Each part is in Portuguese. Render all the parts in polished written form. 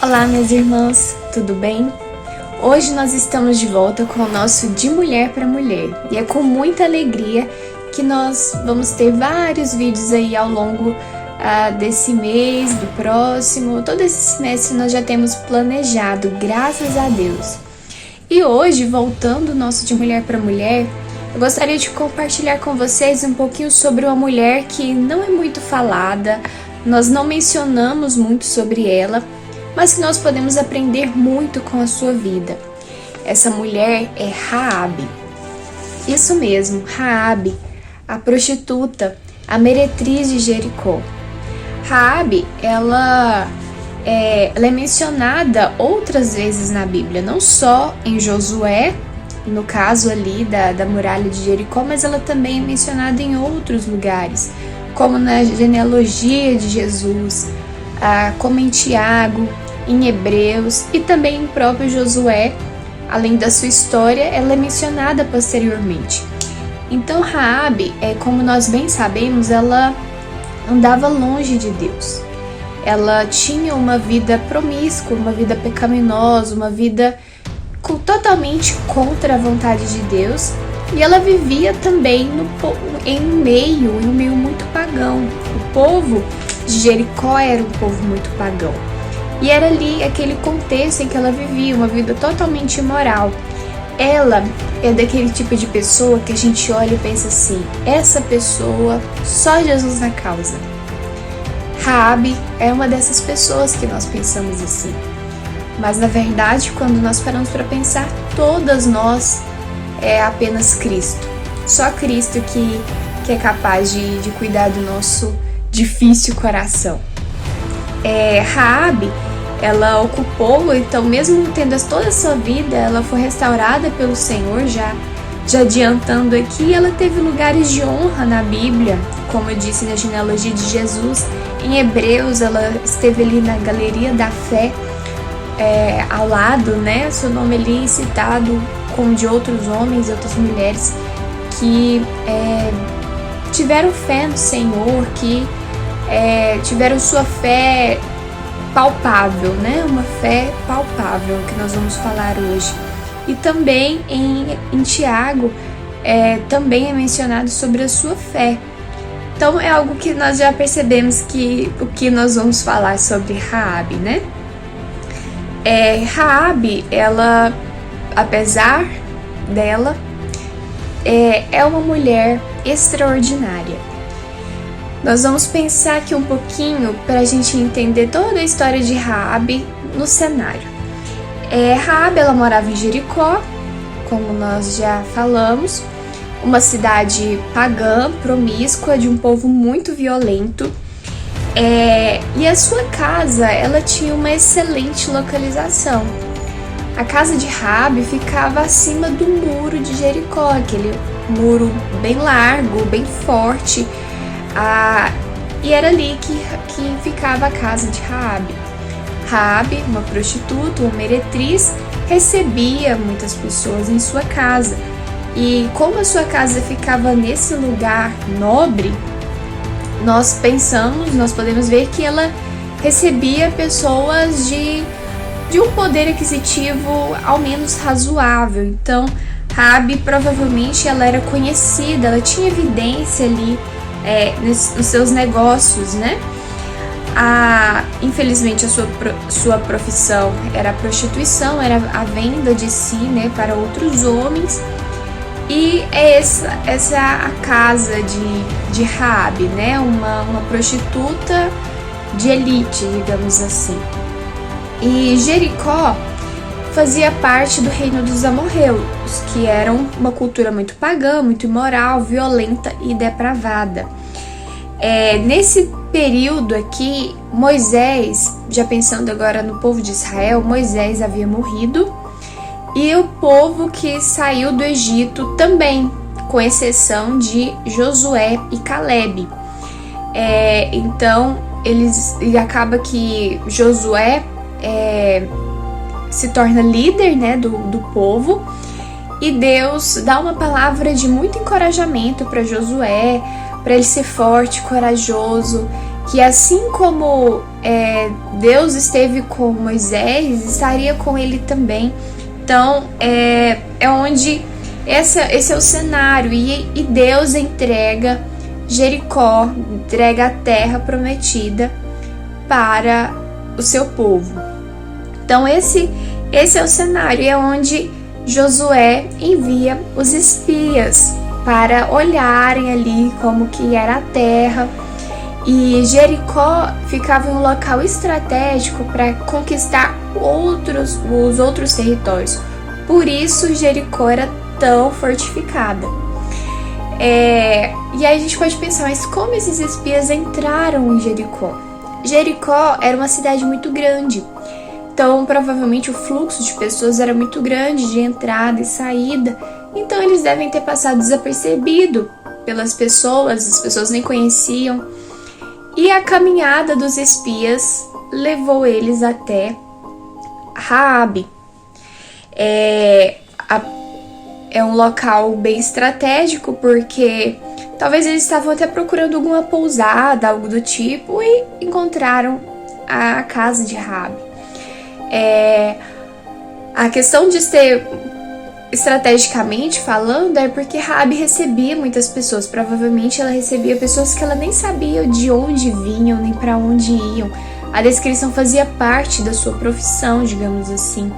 Olá, minhas irmãs, tudo bem? Hoje nós estamos de volta com o nosso De Mulher para Mulher e é com muita alegria que nós vamos ter vários vídeos aí ao longo desse mês, do próximo, todo esse semestre nós já temos planejado, graças a Deus. E hoje, voltando ao nosso De Mulher para Mulher, eu gostaria de compartilhar com vocês um pouquinho sobre uma mulher que não é muito falada, nós não mencionamos muito sobre ela, mas que nós podemos aprender muito com a sua vida. Essa mulher é Raabe. Isso mesmo, Raabe, a prostituta, a meretriz de Jericó. Raabe, ela é mencionada outras vezes na Bíblia, não só em Josué, no caso ali da muralha de Jericó, mas ela também é mencionada em outros lugares, como na genealogia de Jesus, como em Tiago, em Hebreus e também em próprio Josué. Além da sua história, ela é mencionada posteriormente. Então Raabe, como nós bem sabemos, ela andava longe de Deus. Ela tinha uma vida promíscua, uma vida pecaminosa, uma vida totalmente contra a vontade de Deus. E ela vivia também em um meio muito pagão. O povo de Jericó era um povo muito pagão. E era ali aquele contexto em que ela vivia, uma vida totalmente imoral. Ela é daquele tipo de pessoa que a gente olha e pensa assim, essa pessoa, só Jesus na causa. Raabe é uma dessas pessoas que nós pensamos assim. Mas na verdade, quando nós paramos para pensar, todas nós é apenas Cristo. Só Cristo que é capaz de cuidar do nosso difícil coração. Raabe, ela ocupou, então mesmo tendo toda a sua vida, ela foi restaurada pelo Senhor, já adiantando aqui, ela teve lugares de honra na Bíblia, como eu disse na genealogia de Jesus. Em Hebreus, ela esteve ali na galeria da fé, ao lado, né, seu nome ali citado como de outros homens e outras mulheres que tiveram fé no Senhor, que tiveram sua fé palpável, né? Uma fé palpável que nós vamos falar hoje. E também em Tiago também é mencionado sobre a sua fé. Então é algo que nós já percebemos que o que nós vamos falar sobre Raabe, né? Raabe, ela, apesar dela, é uma mulher extraordinária. Nós vamos pensar aqui um pouquinho para a gente entender toda a história de Raabe no cenário. Raabe, ela morava em Jericó, como nós já falamos, uma cidade pagã, promíscua, de um povo muito violento. E a sua casa, ela tinha uma excelente localização. A casa de Raabe ficava acima do muro de Jericó, aquele muro bem largo, bem forte. E era ali que ficava a casa de Raabe. Raabe, uma prostituta, uma meretriz, recebia muitas pessoas em sua casa. E como a sua casa ficava nesse lugar nobre, nós podemos ver que ela recebia pessoas de um poder aquisitivo ao menos razoável. Então, Raabe provavelmente ela era conhecida, ela tinha evidência ali nos seus negócios, né? Infelizmente a sua profissão era a prostituição, era a venda de si, né, para outros homens. E essa a casa de Raabe, né? Uma prostituta de elite, digamos assim. E Jericó fazia parte do reino dos amorreus, que eram uma cultura muito pagã, muito imoral, violenta e depravada. Nesse período aqui, Moisés, já pensando agora no povo de Israel, Moisés havia morrido e o povo que saiu do Egito também, com exceção de Josué e Calebe. Então, acaba que Josué se torna líder, né, do povo, e Deus dá uma palavra de muito encorajamento para Josué, para ele ser forte, corajoso que assim como Deus esteve com Moisés, estaria com ele também. Então é onde esse é o cenário, e Deus entrega Jericó, entrega a terra prometida para o seu povo. Então esse é o cenário, é onde Josué envia os espias para olharem ali como que era a terra. E Jericó ficava em um local estratégico para conquistar os outros territórios. Por isso Jericó era tão fortificada. E aí a gente pode pensar, mas como esses espias entraram em Jericó? Jericó era uma cidade muito grande. Então, provavelmente o fluxo de pessoas era muito grande, de entrada e saída. Então, eles devem ter passado desapercebido pelas pessoas, as pessoas nem conheciam. E a caminhada dos espias levou eles até Raabe. É um local bem estratégico, porque talvez eles estavam até procurando alguma pousada, algo do tipo, e encontraram a casa de Raabe. A questão de ser estrategicamente falando é porque Raabe recebia muitas pessoas. Provavelmente ela recebia pessoas que ela nem sabia de onde vinham, nem para onde iam. A descrição fazia parte da sua profissão, digamos assim.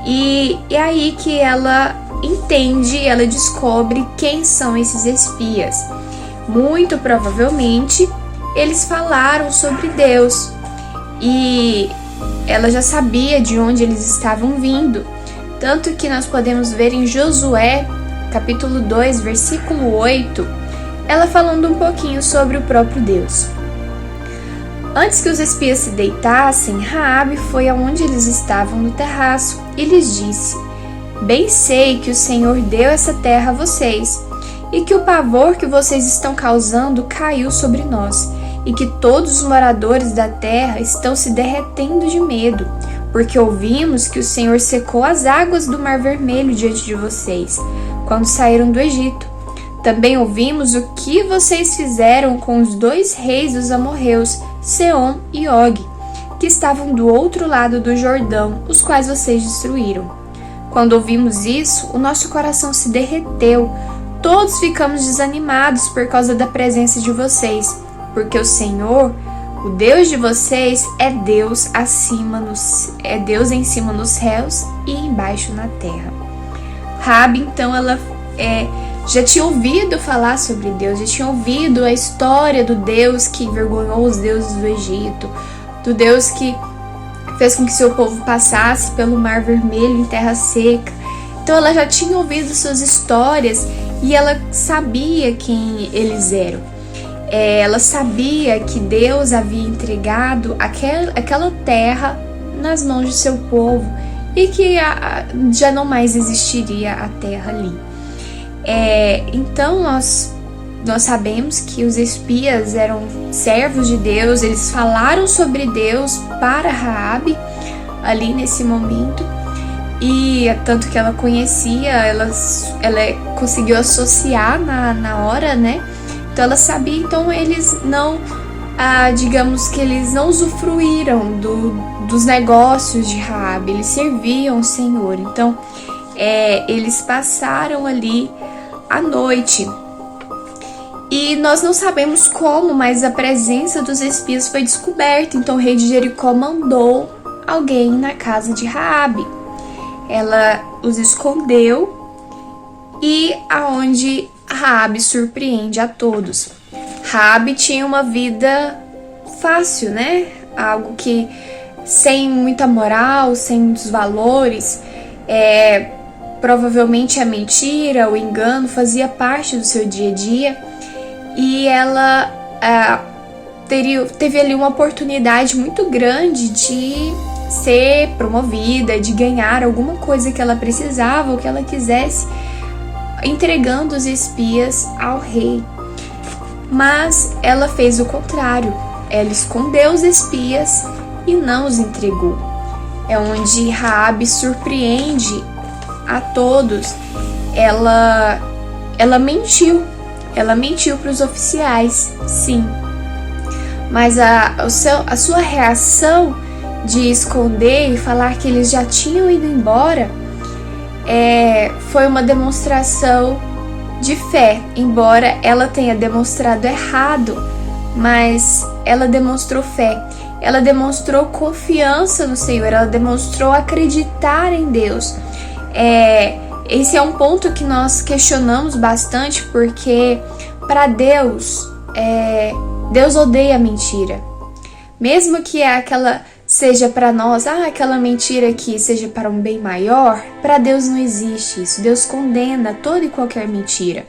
E é aí que ela entende, ela descobre quem são esses espias. Muito provavelmente eles falaram sobre Deus e ela já sabia de onde eles estavam vindo. Tanto que nós podemos ver em Josué, capítulo 2, versículo 8, ela falando um pouquinho sobre o próprio Deus. Antes que os espias se deitassem, Raabe foi aonde eles estavam no terraço e lhes disse: Bem sei que o Senhor deu essa terra a vocês, e que o pavor que vocês estão causando caiu sobre nós, e que todos os moradores da terra estão se derretendo de medo, porque ouvimos que o Senhor secou as águas do Mar Vermelho diante de vocês, quando saíram do Egito. Também ouvimos o que vocês fizeram com os 2 reis dos amorreus, Seom e Og, que estavam do outro lado do Jordão, os quais vocês destruíram. Quando ouvimos isso, o nosso coração se derreteu. Todos ficamos desanimados por causa da presença de vocês, porque o Senhor, o Deus de vocês, é Deus em cima nos céus e embaixo na terra. Raabe, então, ela já tinha ouvido falar sobre Deus, já tinha ouvido a história do Deus que envergonhou os deuses do Egito, do Deus que fez com que seu povo passasse pelo Mar Vermelho em terra seca. Então ela já tinha ouvido suas histórias e ela sabia quem eles eram. Ela sabia que Deus havia entregado aquela terra nas mãos de seu povo e que já não mais existiria a terra ali. Então nós sabemos que os espias eram servos de Deus, eles falaram sobre Deus para Raabe ali nesse momento, e tanto que ela conhecia, ela conseguiu associar na hora, né? Então ela sabia. Então eles não, digamos que eles não usufruíram dos negócios de Raabe, eles serviam o Senhor. Então eles passaram ali a noite. E nós não sabemos como, mas a presença dos espias foi descoberta. Então o rei de Jericó mandou alguém na casa de Raabe. Ela os escondeu, e aonde Raabe surpreende a todos. Raabe tinha uma vida fácil, né? Algo que sem muita moral, sem muitos valores. Provavelmente a mentira, o engano fazia parte do seu dia a dia. E ela teve ali uma oportunidade muito grande de ser promovida, de ganhar alguma coisa que ela precisava ou que ela quisesse, entregando os espias ao rei. Mas ela fez o contrário. Ela escondeu os espias e não os entregou. É onde Raabe surpreende a todos. Ela mentiu. Ela mentiu para os oficiais, sim. mas a sua reação de esconder e falar que eles já tinham ido embora foi uma demonstração de fé, embora ela tenha demonstrado errado, mas ela demonstrou fé, ela demonstrou confiança no Senhor, ela demonstrou acreditar em Deus. Esse é um ponto que nós questionamos bastante, porque para Deus, Deus odeia a mentira. Mesmo que aquela seja para nós, aquela mentira que seja para um bem maior, para Deus não existe isso. Deus condena toda e qualquer mentira.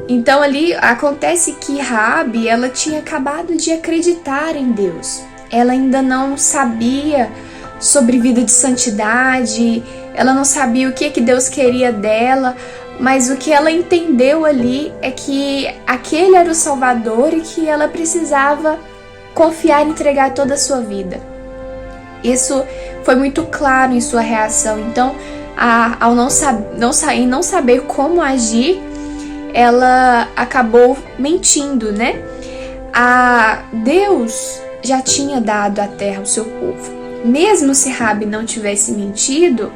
Então ali acontece que Raabe, ela tinha acabado de acreditar em Deus. Ela ainda não sabia sobre vida de santidade, ela não sabia o que Deus queria dela, mas o que ela entendeu ali é que aquele era o Salvador e que ela precisava confiar e entregar toda a sua vida. Isso foi muito claro em sua reação. Então, ao não saber como agir, ela acabou mentindo, né? Deus já tinha dado a terra ao seu povo. Mesmo se Raabe não tivesse mentido,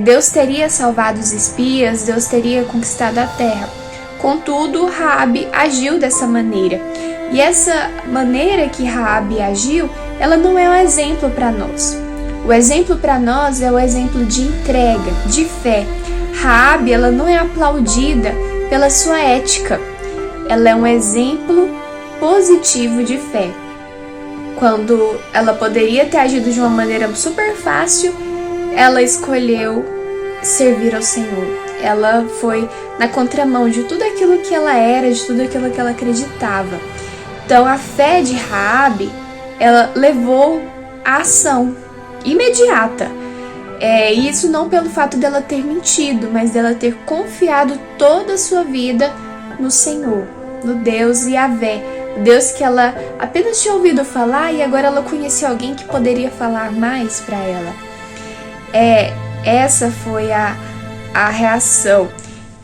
Deus teria salvado os espias, Deus teria conquistado a terra. Contudo, Raabe agiu dessa maneira. E essa maneira que Raabe agiu, ela não é um exemplo para nós. O exemplo para nós é o exemplo de entrega, de fé. Raabe, ela não é aplaudida pela sua ética. Ela é um exemplo positivo de fé. Quando ela poderia ter agido de uma maneira super fácil, ela escolheu servir ao Senhor. Ela foi na contramão de tudo aquilo que ela era, de tudo aquilo que ela acreditava. Então a fé de Raabe, ela levou a ação imediata. Isso não pelo fato dela ter mentido, mas dela ter confiado toda a sua vida no Senhor, no Deus Yahvé. Deus que ela apenas tinha ouvido falar e agora ela conhecia alguém que poderia falar mais para ela. Essa foi a reação.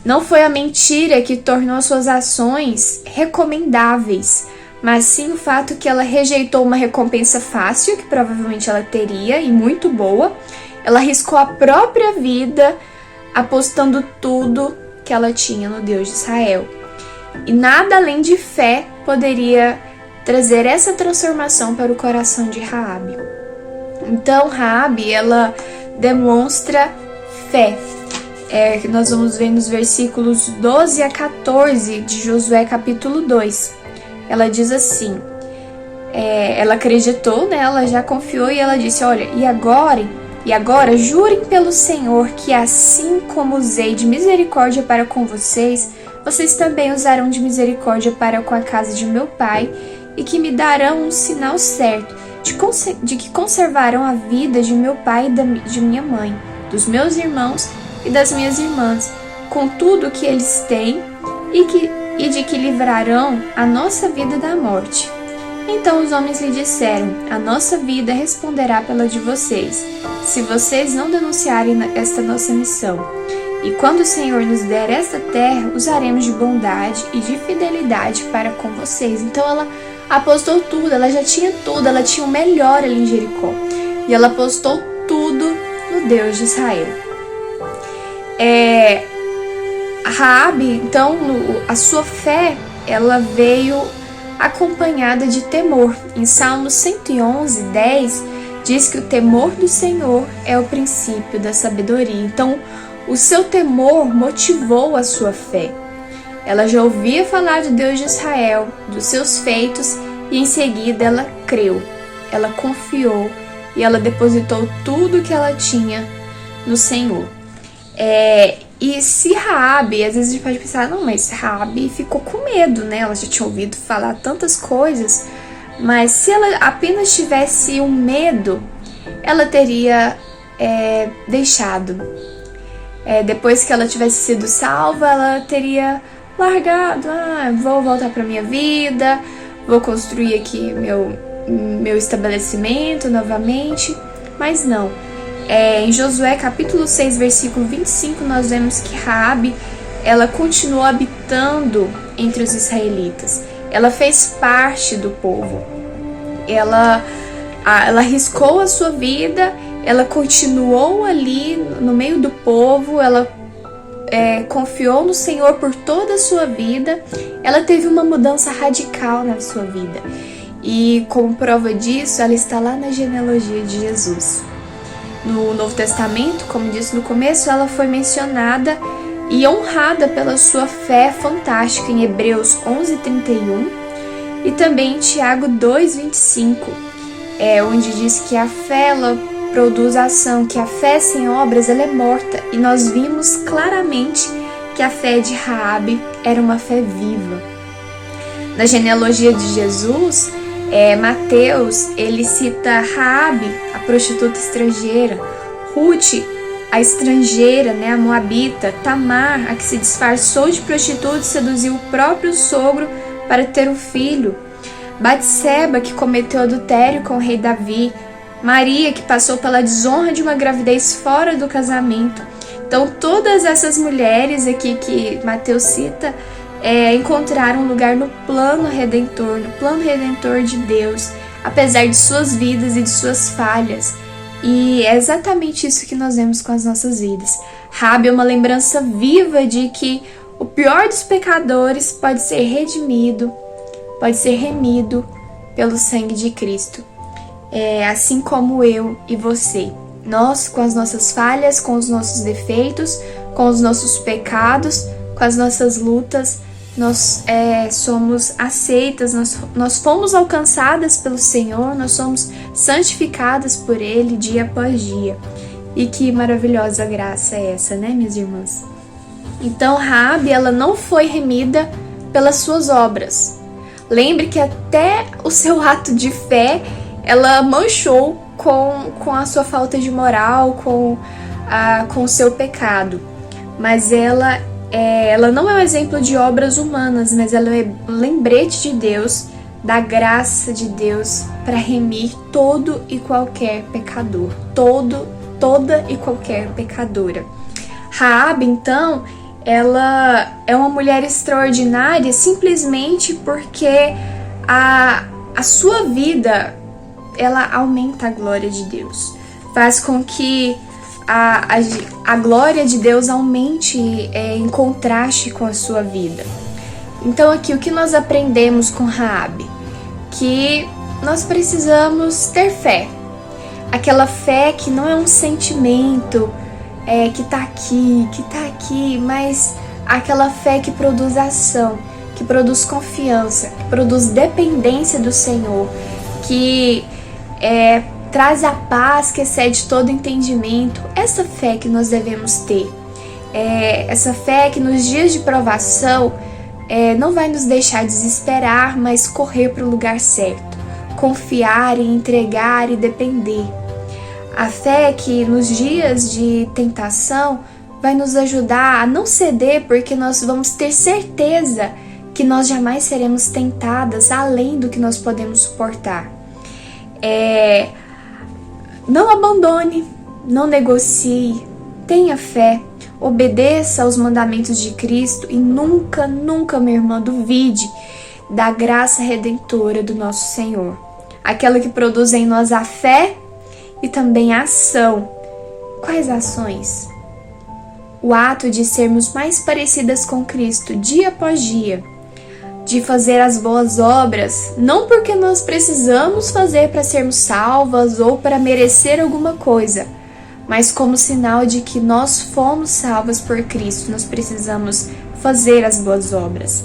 Não foi a mentira que tornou suas ações recomendáveis, mas sim o fato que ela rejeitou uma recompensa fácil, que provavelmente ela teria, e muito boa. Ela arriscou a própria vida, apostando tudo que ela tinha no Deus de Israel. E nada além de fé poderia trazer essa transformação para o coração de Raabe. Então Raabe, ela demonstra fé. Nós vamos ver nos versículos 12 a 14 de Josué capítulo 2. Ela diz assim, ela acreditou, né? Ela já confiou e ela disse, olha, e agora jurem pelo Senhor que assim como usei de misericórdia para com vocês, vocês também usarão de misericórdia para com a casa de meu pai, e que me darão um sinal certo de que conservarão a vida de meu pai e de minha mãe, dos meus irmãos e das minhas irmãs, com tudo que eles têm, e de que livrarão a nossa vida da morte. Então os homens lhe disseram, a nossa vida responderá pela de vocês, se vocês não denunciarem esta nossa missão. E quando o Senhor nos der esta terra, usaremos de bondade e de fidelidade para com vocês. Então ela apostou tudo, ela já tinha tudo, ela tinha o melhor ali em Jericó. E ela apostou tudo no Deus de Israel. Raabe, então, a sua fé, ela veio acompanhada de temor. Em Salmos 111, 10, diz que o temor do Senhor é o princípio da sabedoria. Então, o seu temor motivou a sua fé. Ela já ouvia falar de Deus de Israel, dos seus feitos, e em seguida ela creu, ela confiou e ela depositou tudo que ela tinha no Senhor. E se Raabe, às vezes a gente pode pensar, não, mas Raabe ficou com medo, né? Ela já tinha ouvido falar tantas coisas, mas se ela apenas tivesse um medo, ela teria deixado. Depois que ela tivesse sido salva, ela teria largado, vou voltar para minha vida, vou construir aqui meu estabelecimento novamente, mas não. Em Josué capítulo 6, versículo 25, nós vemos que Raabe, ela continuou habitando entre os israelitas. Ela fez parte do povo. Ela arriscou a sua vida, ela continuou ali no meio do povo, ela confiou no Senhor por toda a sua vida. Ela teve uma mudança radical na sua vida. E como prova disso, ela está lá na genealogia de Jesus. No Novo Testamento, como disse no começo, ela foi mencionada e honrada pela sua fé fantástica em Hebreus 11:31 e também em Tiago 2:25, onde diz que a fé ela produz ação, que a fé sem obras ela é morta. E nós vimos claramente que a fé de Raabe era uma fé viva. Na genealogia de Jesus, Mateus, ele cita Raabe, a prostituta estrangeira, Ruth, a estrangeira, a moabita, Tamar, a que se disfarçou de prostituta e seduziu o próprio sogro para ter um filho, Batseba, que cometeu adultério com o rei Davi, Maria, que passou pela desonra de uma gravidez fora do casamento. Então, todas essas mulheres aqui que Mateus cita, encontraram um lugar no plano redentor de Deus, apesar de suas vidas e de suas falhas. E é exatamente isso que nós vemos com as nossas vidas. Raabe é uma lembrança viva de que o pior dos pecadores pode ser redimido, pode ser remido pelo sangue de Cristo. Assim como eu e você. Nós, com as nossas falhas, com os nossos defeitos, com os nossos pecados, com as nossas lutas, nós somos aceitas, nós fomos alcançadas pelo Senhor, nós somos santificadas por Ele dia após dia. E que maravilhosa graça é essa, né, minhas irmãs? Então, Raabe, ela não foi remida pelas suas obras. Lembre que até o seu ato de fé, ela manchou com a sua falta de moral, com o seu pecado. Mas ela não é um exemplo de obras humanas, mas ela é um lembrete de Deus, da graça de Deus para remir todo e qualquer pecador, toda e qualquer pecadora. Raabe, então, ela é uma mulher extraordinária simplesmente porque a sua vida ela aumenta a glória de Deus, faz com que a glória de Deus aumente em contraste com a sua vida. Então aqui o que nós aprendemos com Raabe? Que nós precisamos ter fé. Aquela fé que não é um sentimento que tá aqui, mas aquela fé que produz ação, que produz confiança, que produz dependência do Senhor, que traz a paz que excede todo entendimento. Essa fé que nós devemos ter, essa fé que nos dias de provação não vai nos deixar desesperar, mas correr para o lugar certo, confiar e entregar e depender. A fé que nos dias de tentação vai nos ajudar a não ceder, porque nós vamos ter certeza que nós jamais seremos tentadas além do que nós podemos suportar. Não abandone, não negocie, tenha fé, obedeça aos mandamentos de Cristo e nunca, minha irmã, duvide da graça redentora do nosso Senhor. Aquela que produz em nós a fé e também a ação. Quais ações? O ato de sermos mais parecidas com Cristo dia após dia, de fazer as boas obras, não porque nós precisamos fazer para sermos salvas ou para merecer alguma coisa, mas como sinal de que nós fomos salvas por Cristo, nós precisamos fazer as boas obras.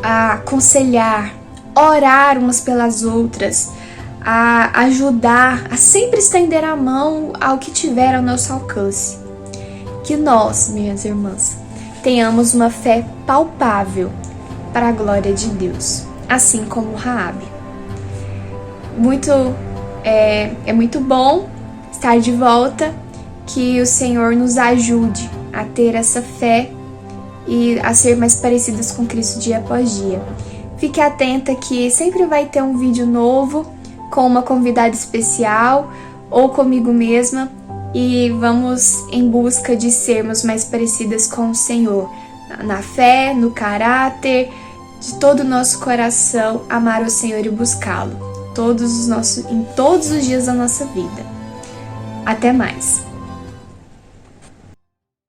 A aconselhar, orar umas pelas outras, a ajudar, a sempre estender a mão ao que tiver ao nosso alcance. Que nós, minhas irmãs, tenhamos uma fé palpável para a glória de Deus, assim como Raabe. É muito bom estar de volta, que o Senhor nos ajude a ter essa fé e a ser mais parecidas com Cristo dia após dia. Fique atenta que sempre vai ter um vídeo novo com uma convidada especial ou comigo mesma e vamos em busca de sermos mais parecidas com o Senhor, na fé, no caráter, de todo o nosso coração, amar o Senhor e buscá-lo em todos os dias da nossa vida. Até mais!